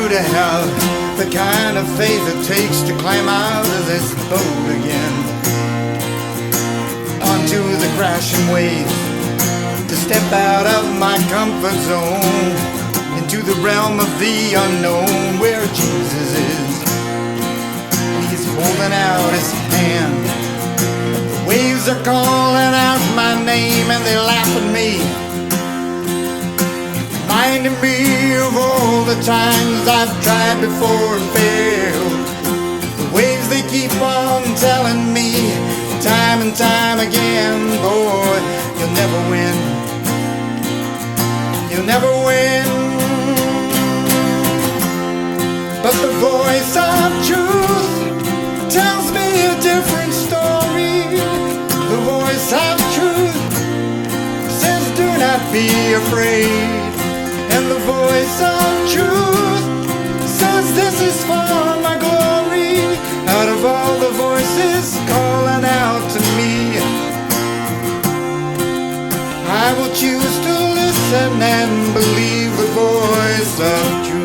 to have the kind of faith it takes to climb out of this boat again, onto the crashing waves, to step out of my comfort zone, into the realm of the unknown where Jesus is. He's holding out his hand. The waves are calling out my name and they laugh at me, reminding me of all the times I've tried before and failed. The waves, they keep on telling me time and time again, boy, you'll never win. You'll never win. But the voice of truth tells me a different story. The voice of truth says do not be afraid. And the voice of truth says this is for my glory. Out of all the voices calling out to me, I will choose to listen and believe the voice of truth.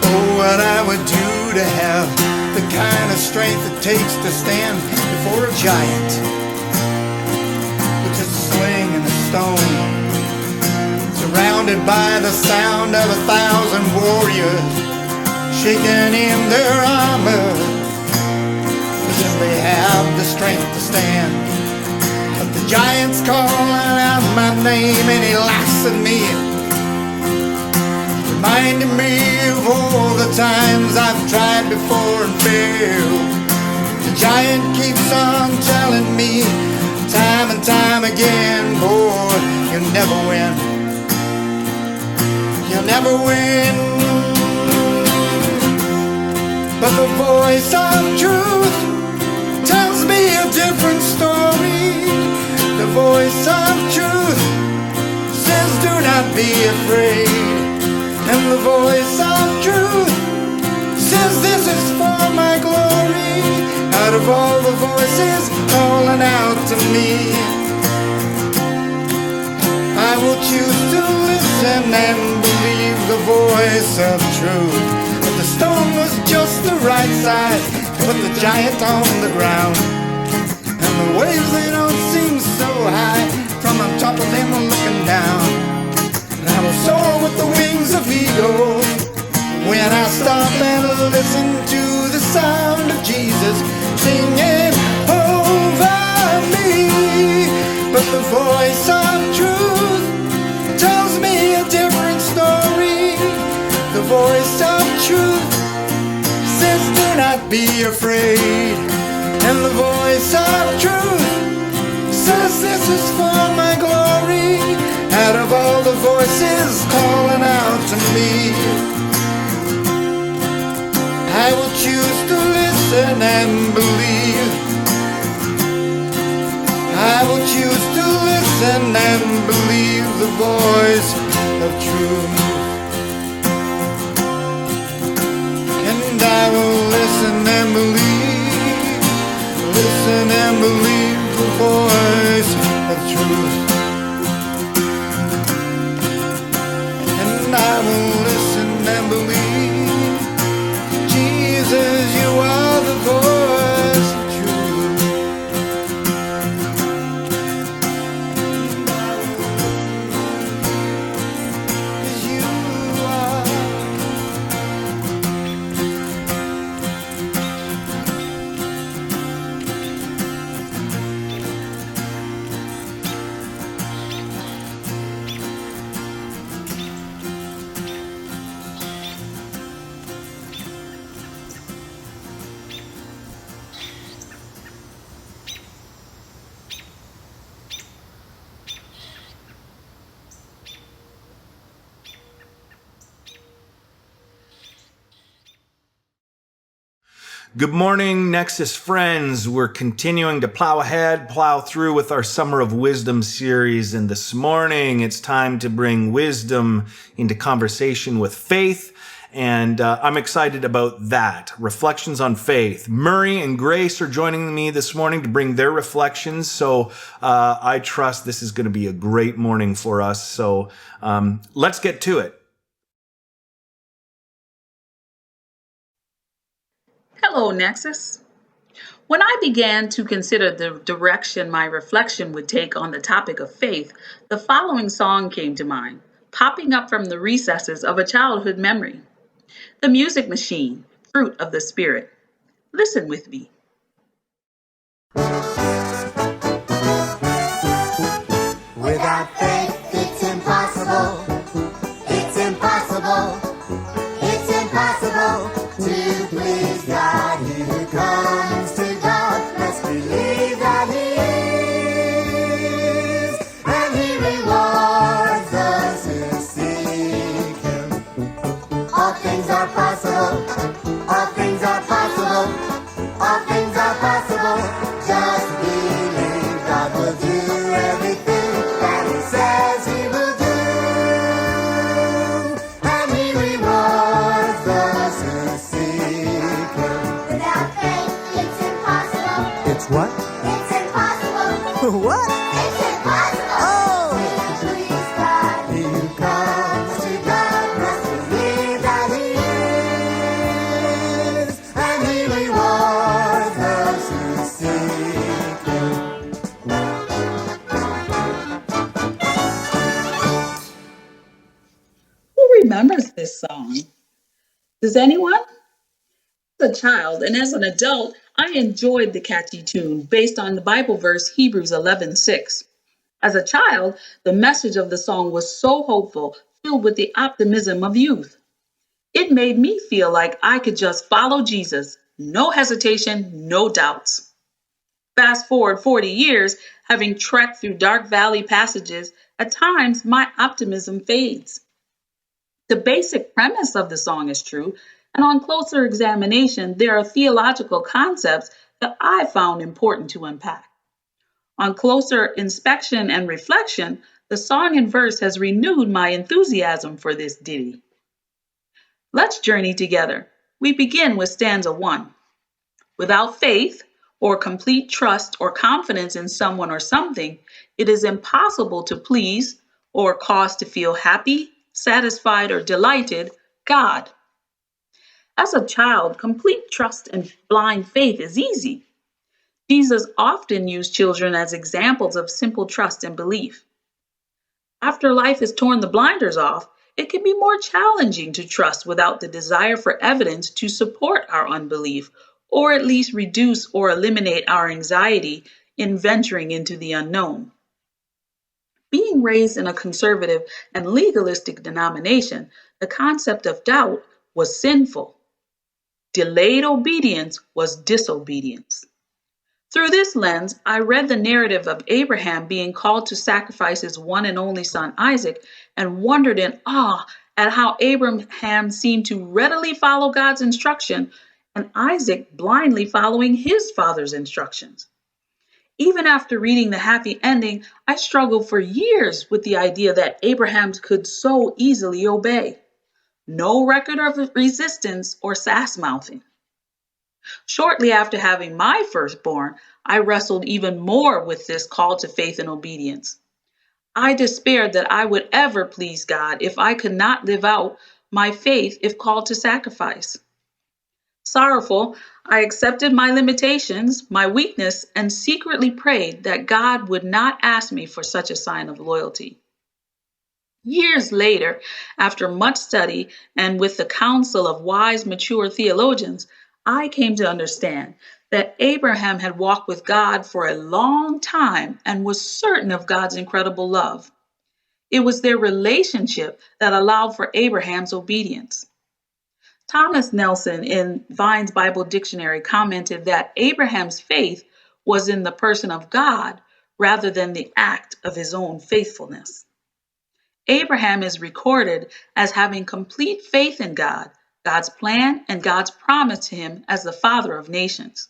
Oh, what I would do to have the kind of strength it takes to stand before a giant with just a sling and a stone, surrounded by the sound of 1,000 warriors shaking in their armor, as if they have the strength to stand. But the giant's calling out my name and he laughs at me, reminding me of all the times I've tried before and failed. The giant keeps on telling me time and time again, boy, you'll never win. You'll never win. But the voice of truth tells me a different story. The voice of truth says do not be afraid. And the voice of truth says this is for my glory. Out of all the voices calling out to me, I will choose to listen and believe the voice of truth. But the stone was just the right size to put the giant on the ground, and the waves, they don't seem so high from on top of them looking down. I will soar with the wings of eagles when I stop and listen to the sound of Jesus singing over me. But the voice of truth tells me a different story. The voice of truth says do not be afraid. And the voice of truth says this is for my glory. Out of all the voices calling out to me, I will choose to listen and believe. I will choose to listen and believe the voice of truth. And I will listen and believe, listen and believe the voice of truth. I will listen and believe, Jesus, you are the voice of truth. You are. Good morning, Nexus friends. We're continuing to plow ahead, plow through with our Summer of Wisdom series. And this morning, it's time to bring wisdom into conversation with faith. And I'm excited about that. Reflections on faith. Murray and Grace are joining me this morning to bring their reflections. So I trust this is going to be a great morning for us. So let's get to it. Hello, Nexus. When I began to consider the direction my reflection would take on the topic of faith, the following song came to mind, popping up from the recesses of a childhood memory. The Music Machine, Fruit of the Spirit. Listen with me. Without faith, it's impossible. It's impossible. It's impossible to please God. He who comes to God must believe that He is, and He rewards those who seek Him. All things are possible. All things are possible. All things are possible. Just believe God will do everything that He says He will do, and He rewards those who seek Him. Without faith, it's impossible. It's what? It's impossible. What? It's impossible. Oh! To please God. He who comes to God must believe that He is, and He rewards those who seek Him. Who remembers this song? Does anyone? As a child and as an adult, I enjoyed the catchy tune based on the Bible verse Hebrews 11:6. As a child, the message of the song was so hopeful, filled with the optimism of youth. It made me feel like I could just follow Jesus, no hesitation, no doubts. Fast forward 40 years, having trekked through dark valley passages, at times my optimism fades. The basic premise of the song is true, and on closer examination, there are theological concepts that I found important to unpack. On closer inspection and reflection, the song and verse has renewed my enthusiasm for this ditty. Let's journey together. We begin with stanza 1. Without faith, or complete trust or confidence in someone or something, it is impossible to please or cause to feel happy, satisfied, or delighted God. As a child, complete trust and blind faith is easy. Jesus often used children as examples of simple trust and belief. After life has torn the blinders off, it can be more challenging to trust without the desire for evidence to support our unbelief, or at least reduce or eliminate our anxiety in venturing into the unknown. Being raised in a conservative and legalistic denomination, the concept of doubt was sinful. Delayed obedience was disobedience. Through this lens, I read the narrative of Abraham being called to sacrifice his one and only son Isaac and wondered in awe at how Abraham seemed to readily follow God's instruction and Isaac blindly following his father's instructions. Even after reading the happy ending, I struggled for years with the idea that Abraham could so easily obey. No record of resistance or sass mouthing. Shortly after having my firstborn, I wrestled even more with this call to faith and obedience. I despaired that I would ever please God if I could not live out my faith if called to sacrifice. Sorrowful, I accepted my limitations, my weakness, and secretly prayed that God would not ask me for such a sign of loyalty. Years later, after much study and with the counsel of wise, mature theologians, I came to understand that Abraham had walked with God for a long time and was certain of God's incredible love. It was their relationship that allowed for Abraham's obedience. Thomas Nelson in Vine's Bible Dictionary commented that Abraham's faith was in the person of God rather than the act of his own faithfulness. Abraham is recorded as having complete faith in God, God's plan, and God's promise to him as the father of nations.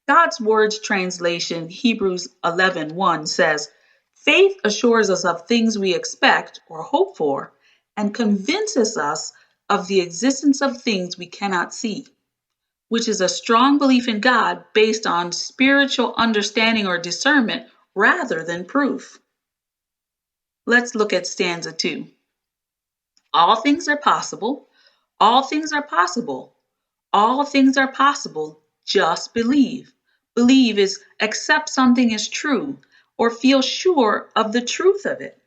God's Word's translation, Hebrews 11:1, says, faith assures us of things we expect or hope for and convinces us of the existence of things we cannot see, which is a strong belief in God based on spiritual understanding or discernment rather than proof. Let's look at stanza 2. All things are possible. All things are possible. All things are possible. Just believe. Believe is accept something is true or feel sure of the truth of it.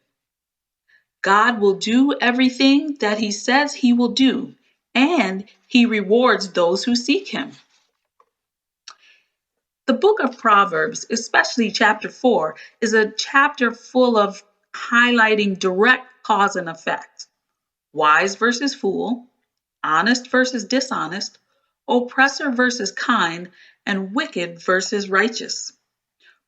God will do everything that he says he will do, and he rewards those who seek him. The book of Proverbs, especially chapter 4, is a chapter full of highlighting direct cause and effect. Wise versus fool, honest versus dishonest, oppressor versus kind, and wicked versus righteous.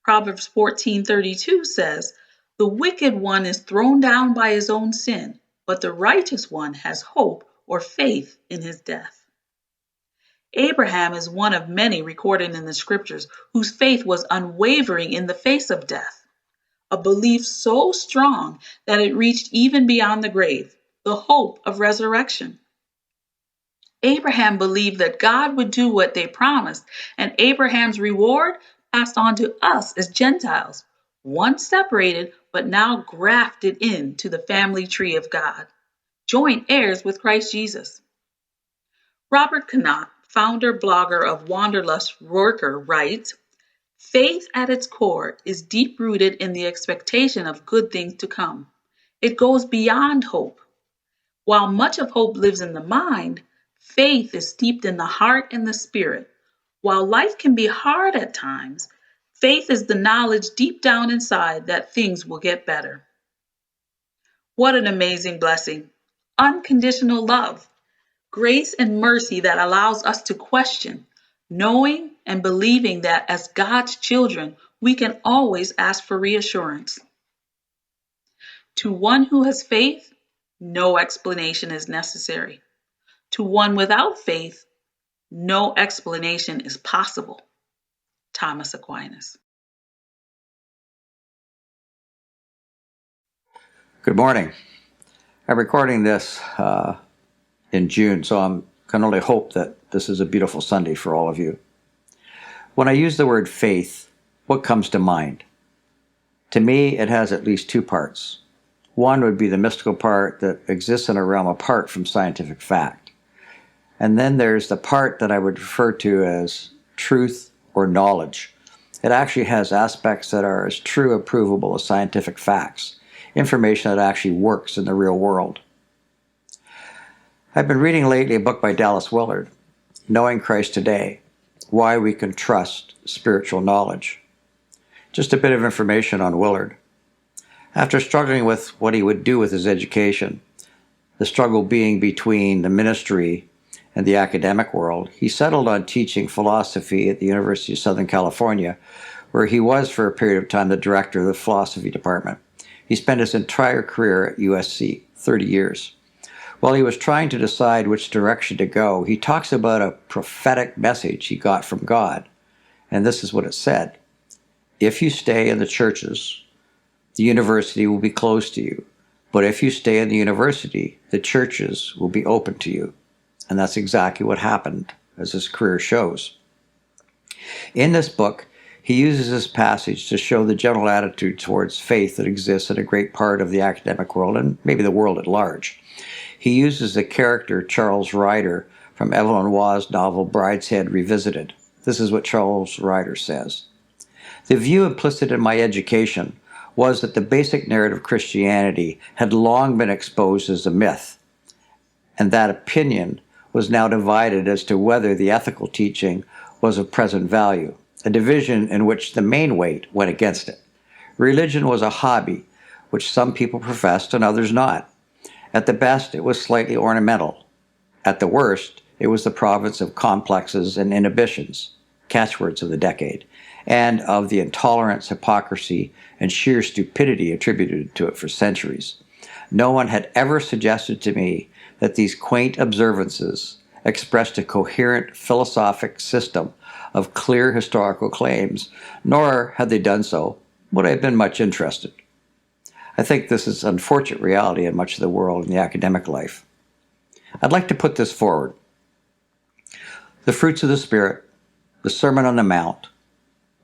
Proverbs 14:32 says, "The wicked one is thrown down by his own sin, but the righteous one has hope or faith in his death." Abraham is one of many recorded in the scriptures whose faith was unwavering in the face of death, a belief so strong that it reached even beyond the grave, the hope of resurrection. Abraham believed that God would do what they promised, and Abraham's reward passed on to us as Gentiles, once separated but now grafted into the family tree of God, joint heirs with Christ Jesus. Robert Knott, founder blogger of Wanderlust Worker, writes, "Faith at its core is deep-rooted in the expectation of good things to come. It goes beyond hope. While much of hope lives in the mind, faith is steeped in the heart and the spirit. While life can be hard at times, faith is the knowledge deep down inside that things will get better." What an amazing blessing. Unconditional love, grace and mercy that allows us to question, knowing and believing that as God's children, we can always ask for reassurance. To one who has faith, no explanation is necessary. To one without faith, no explanation is possible. Thomas Aquinas. Good morning. I'm recording this in June, so I can only hope that this is a beautiful Sunday for all of you. When I use the word faith, what comes to mind? To me, it has at least two parts. One would be the mystical part that exists in a realm apart from scientific fact. And then there's the part that I would refer to as truth or knowledge. It actually has aspects that are as true and provable as scientific facts, information that actually works in the real world. I've been reading lately a book by Dallas Willard, Knowing Christ Today, Why We Can Trust Spiritual Knowledge. Just a bit of information on Willard. After struggling with what he would do with his education, the struggle being between the ministry and the academic world, he settled on teaching philosophy at the University of Southern California, where he was for a period of time the director of the philosophy department. He spent his entire career at USC, 30 years. While he was trying to decide which direction to go, he talks about a prophetic message he got from God. And this is what it said: "If you stay in the churches, the university will be closed to you. But if you stay in the university, the churches will be open to you." And that's exactly what happened, as his career shows. In this book, he uses this passage to show the general attitude towards faith that exists in a great part of the academic world and maybe the world at large. He uses the character Charles Ryder from Evelyn Waugh's novel Brideshead Revisited. This is what Charles Ryder says: "The view implicit in my education was that the basic narrative of Christianity had long been exposed as a myth, and that opinion was now divided as to whether the ethical teaching was of present value, a division in which the main weight went against it. Religion was a hobby, which some people professed and others not. At the best, it was slightly ornamental. At the worst, it was the province of complexes and inhibitions, catchwords of the decade, and of the intolerance, hypocrisy, and sheer stupidity attributed to it for centuries. No one had ever suggested to me that these quaint observances expressed a coherent philosophic system of clear historical claims, nor, had they done so, would I have been much interested." I think this is an unfortunate reality in much of the world in the academic life. I'd like to put this forward. The fruits of the Spirit, the Sermon on the Mount,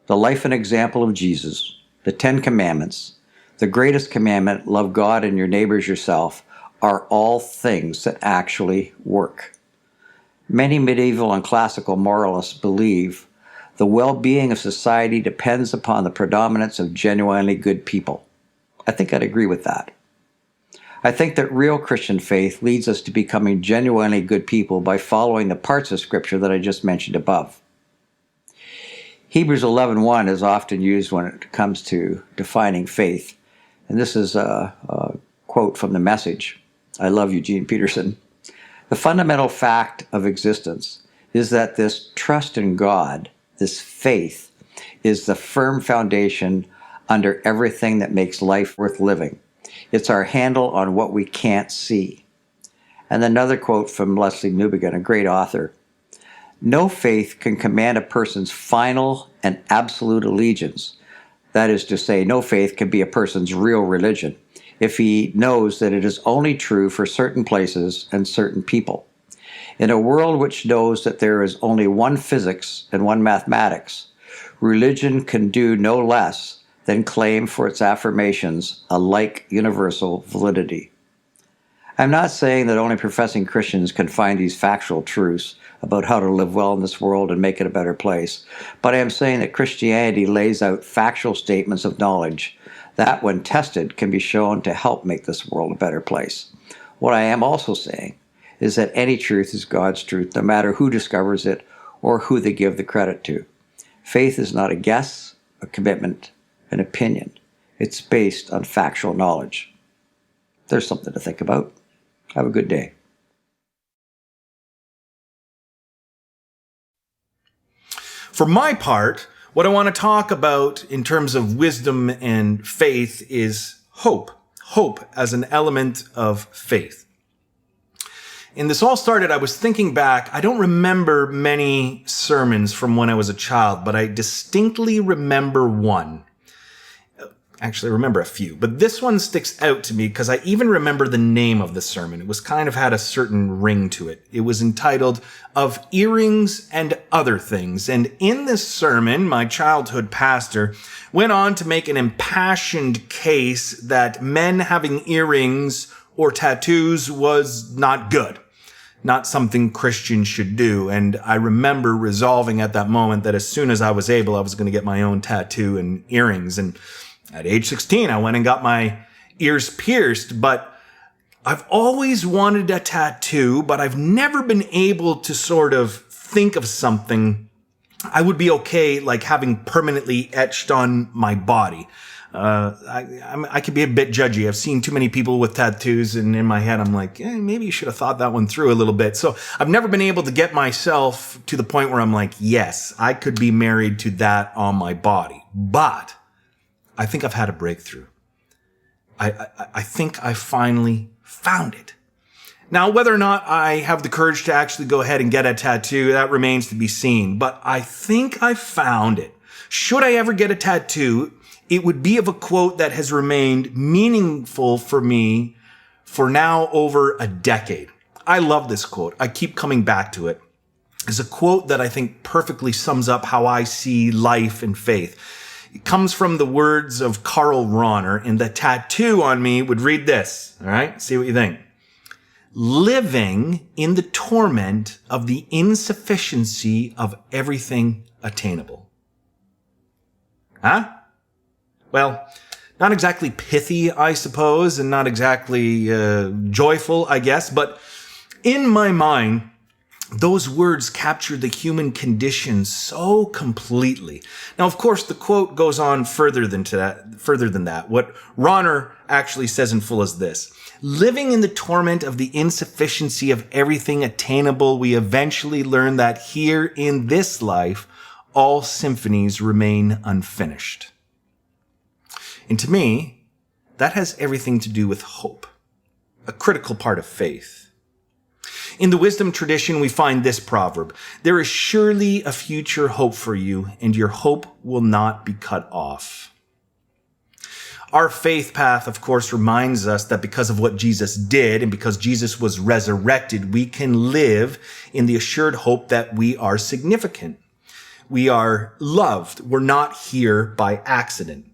the life and example of Jesus, the 10 Commandments, the greatest commandment, love God and your neighbor as yourself, are all things that actually work. Many medieval and classical moralists believe the well-being of society depends upon the predominance of genuinely good people. I think I'd agree with that. I think that real Christian faith leads us to becoming genuinely good people by following the parts of Scripture that I just mentioned above. Hebrews 11:1 is often used when it comes to defining faith, and this is a quote from the Message. I love Eugene Peterson. The fundamental fact of existence is that this trust in God, this faith, is the firm foundation under everything that makes life worth living. It's our handle on what we can't see. And another quote from Leslie Newbigin, a great author. No faith can command a person's final and absolute allegiance. That is to say, no faith can be a person's real religion if he knows that it is only true for certain places and certain people. In a world which knows that there is only one physics and one mathematics, religion can do no less than claim for its affirmations a like universal validity. I'm not saying that only professing Christians can find these factual truths about how to live well in this world and make it a better place, but I am saying that Christianity lays out factual statements of knowledge that, when tested, can be shown to help make this world a better place. What I am also saying is that any truth is God's truth, no matter who discovers it or who they give the credit to. Faith is not a guess, a commitment, an opinion. It's based on factual knowledge. There's something to think about. Have a good day. For my part, what I want to talk about in terms of wisdom and faith is hope. Hope as an element of faith. And this all started, I was thinking back, I don't remember many sermons from when I was a child, but I distinctly remember one. Actually, I remember a few, but this one sticks out to me because I even remember the name of the sermon. It was kind of had a certain ring to it. It was entitled, Of Earrings and Other Things. And in this sermon, my childhood pastor went on to make an impassioned case that men having earrings or tattoos was not good. Not something Christians should do. And I remember resolving at that moment that as soon as I was able, I was going to get my own tattoo and earrings. And at age 16, I went and got my ears pierced, but I've always wanted a tattoo, but I've never been able to sort of think of something I would be okay like having permanently etched on my body. I could be a bit judgy. I've seen too many people with tattoos, and in my head, I'm like, maybe you should have thought that one through a little bit. So I've never been able to get myself to the point where I'm like, yes, I could be married to that on my body. But I think I've had a breakthrough. I think I finally found it. Now, whether or not I have the courage to actually go ahead and get a tattoo, that remains to be seen. But I think I found it. Should I ever get a tattoo, it would be of a quote that has remained meaningful for me for now over a decade. I love this quote. I keep coming back to it. It's a quote that I think perfectly sums up how I see life and faith. It comes from the words of Karl Rahner, and the tattoo on me would read this. All right, see what you think. Living in the torment of the insufficiency of everything attainable. Huh? Well, not exactly pithy, I suppose, and not exactly joyful, I guess, but in my mind, those words capture the human condition so completely. Now, of course, the quote goes on further than that. What Rahner actually says in full is this. Living in the torment of the insufficiency of everything attainable, we eventually learn that here in this life, all symphonies remain unfinished. And to me, that has everything to do with hope, a critical part of faith. In the wisdom tradition, we find this proverb, there is surely a future hope for you, and your hope will not be cut off. Our faith path, of course, reminds us that because of what Jesus did and because Jesus was resurrected, we can live in the assured hope that we are significant. We are loved. We're not here by accident.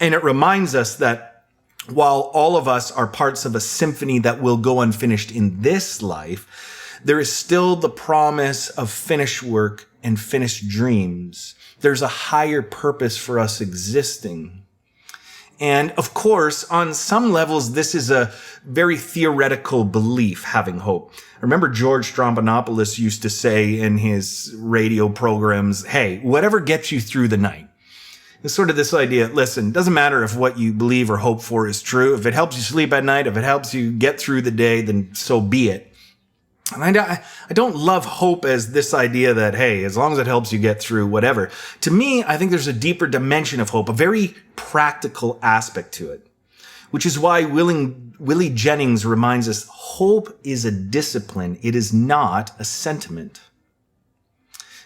And it reminds us that while all of us are parts of a symphony that will go unfinished in this life, there is still the promise of finished work and finished dreams. There's a higher purpose for us existing. And of course, on some levels, this is a very theoretical belief, having hope. I remember George Stroumboulopoulos used to say in his radio programs, hey, whatever gets you through the night. It's sort of this idea, listen, it doesn't matter if what you believe or hope for is true. If it helps you sleep at night, if it helps you get through the day, then so be it. And I don't love hope as this idea that, hey, as long as it helps you get through whatever. To me, I think there's a deeper dimension of hope, a very practical aspect to it, which is why Willie Jennings reminds us hope is a discipline. It is not a sentiment.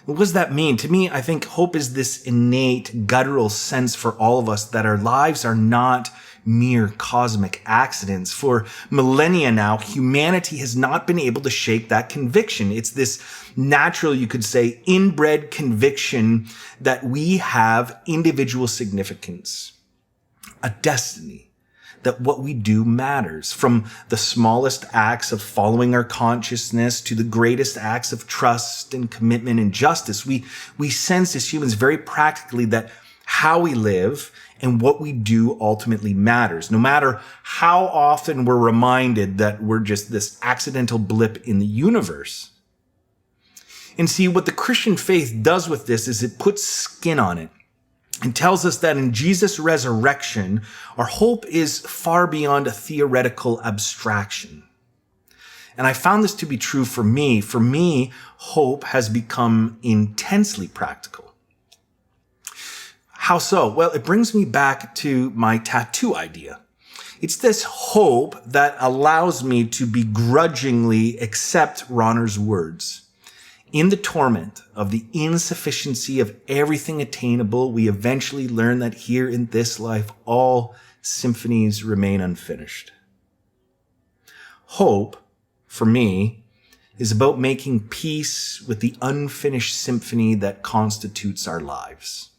What does that mean? To me, I think hope is this innate, guttural sense for all of us that our lives are not mere cosmic accidents. For millennia now, humanity has not been able to shake that conviction. It's this natural, you could say, inbred conviction that we have individual significance, a destiny, that what we do matters. From the smallest acts of following our consciousness to the greatest acts of trust and commitment and justice, we sense as humans very practically that how we live and what we do ultimately matters, no matter how often we're reminded that we're just this accidental blip in the universe. And see, what the Christian faith does with this is it puts skin on it and tells us that in Jesus' resurrection, our hope is far beyond a theoretical abstraction. And I found this to be true for me. For me, hope has become intensely practical. How so? Well, it brings me back to my tattoo idea. It's this hope that allows me to begrudgingly accept Ronner's words. In the torment of the insufficiency of everything attainable, we eventually learn that here in this life, all symphonies remain unfinished. Hope, for me, is about making peace with the unfinished symphony that constitutes our lives.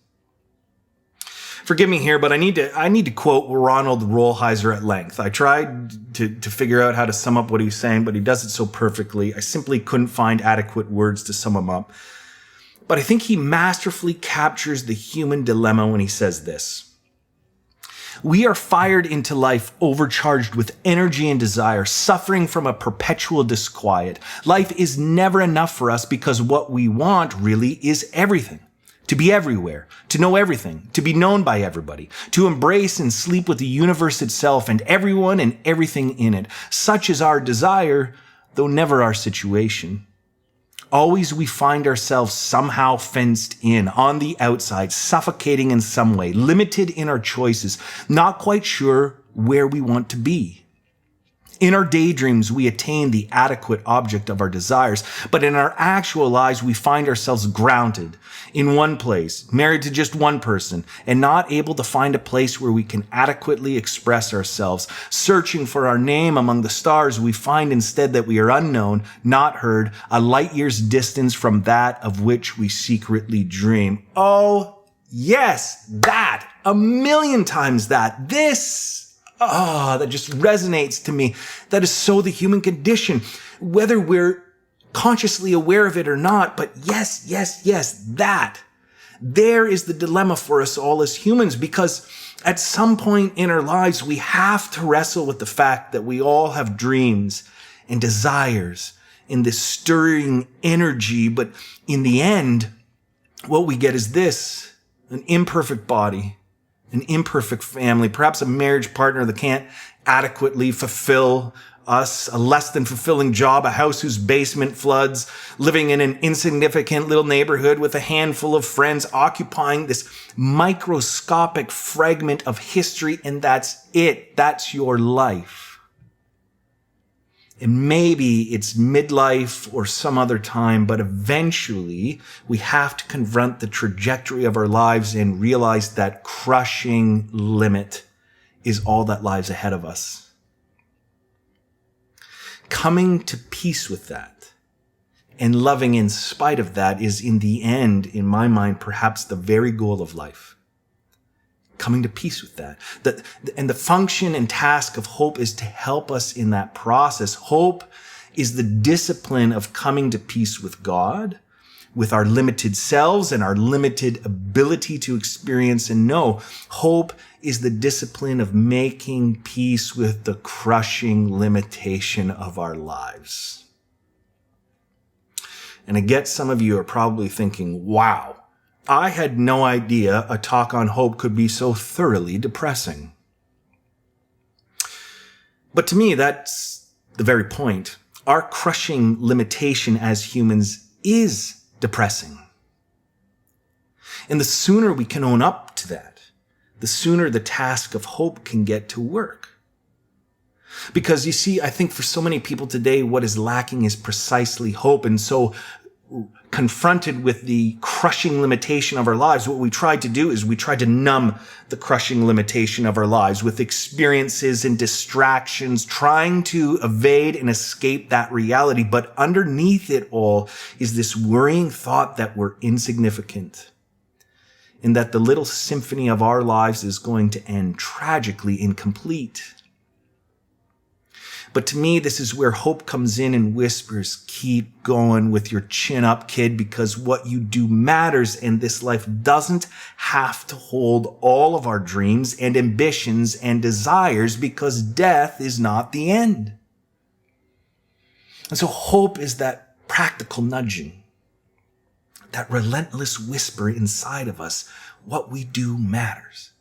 Forgive me here, but I need to quote Ronald Rolheiser at length. I tried to figure out how to sum up what he's saying, but he does it so perfectly. I simply couldn't find adequate words to sum him up. But I think he masterfully captures the human dilemma when he says this. We are fired into life overcharged with energy and desire, suffering from a perpetual disquiet. Life is never enough for us because what we want really is everything. To be everywhere, to know everything, to be known by everybody, to embrace and sleep with the universe itself and everyone and everything in it. Such is our desire, though never our situation. Always we find ourselves somehow fenced in, on the outside, suffocating in some way, limited in our choices, not quite sure where we want to be. In our daydreams, we attain the adequate object of our desires, but in our actual lives, we find ourselves grounded in one place, married to just one person, and not able to find a place where we can adequately express ourselves. Searching for our name among the stars, we find instead that we are unknown, not heard, a light year's distance from that of which we secretly dream. Oh, yes, that, a million times that, this. That just resonates to me. That is so the human condition, whether we're consciously aware of it or not. But yes, that. There is the dilemma for us all as humans, because at some point in our lives, we have to wrestle with the fact that we all have dreams and desires and this stirring energy. But in the end, what we get is this, an imperfect body, an imperfect family, perhaps a marriage partner that can't adequately fulfill us, a less than fulfilling job, a house whose basement floods, living in an insignificant little neighborhood with a handful of friends, occupying this microscopic fragment of history, and that's it. That's your life. And maybe it's midlife or some other time, but eventually we have to confront the trajectory of our lives and realize that crushing limit is all that lies ahead of us. Coming to peace with that and loving in spite of that is, in the end, in my mind, perhaps the very goal of life. Coming to peace with that. And the function and task of hope is to help us in that process. Hope is the discipline of coming to peace with God, with our limited selves and our limited ability to experience and know. Hope is the discipline of making peace with the crushing limitation of our lives. And I get some of you are probably thinking, wow, I had no idea a talk on hope could be so thoroughly depressing. But to me, that's the very point. Our crushing limitation as humans is depressing. And the sooner we can own up to that, the sooner the task of hope can get to work. Because you see, I think for so many people today, what is lacking is precisely hope. And so confronted with the crushing limitation of our lives, what we try to do is we try to numb the crushing limitation of our lives with experiences and distractions, trying to evade and escape that reality. But underneath it all is this worrying thought that we're insignificant and that the little symphony of our lives is going to end tragically incomplete. But to me, this is where hope comes in and whispers, keep going with your chin up, kid, because what you do matters, and this life doesn't have to hold all of our dreams and ambitions and desires, because death is not the end. And so hope is that practical nudging, that relentless whisper inside of us, what we do matters.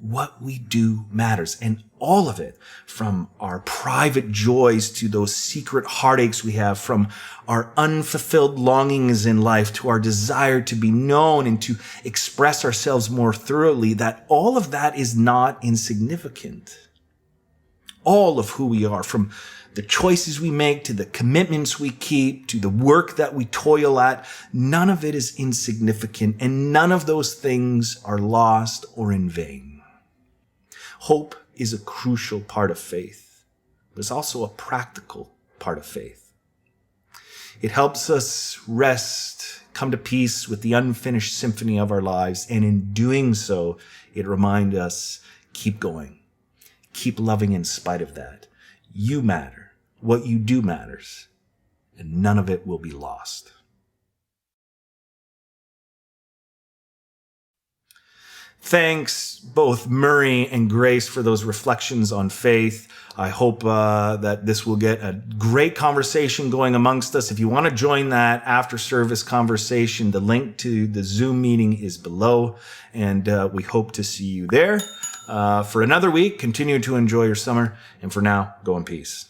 What we do matters. And all of it, from our private joys to those secret heartaches we have, from our unfulfilled longings in life to our desire to be known and to express ourselves more thoroughly, that all of that is not insignificant. All of who we are, from the choices we make to the commitments we keep to the work that we toil at, none of it is insignificant, and none of those things are lost or in vain. Hope is a crucial part of faith, but it's also a practical part of faith. It helps us rest, come to peace with the unfinished symphony of our lives, and in doing so, it reminds us, keep going, keep loving in spite of that. You matter, what you do matters, and none of it will be lost. Thanks, both Murray and Grace, for those reflections on faith. I hope that this will get a great conversation going amongst us. If you want to join that after-service conversation, the link to the Zoom meeting is below, and we hope to see you there. For another week, continue to enjoy your summer, and for now, go in peace.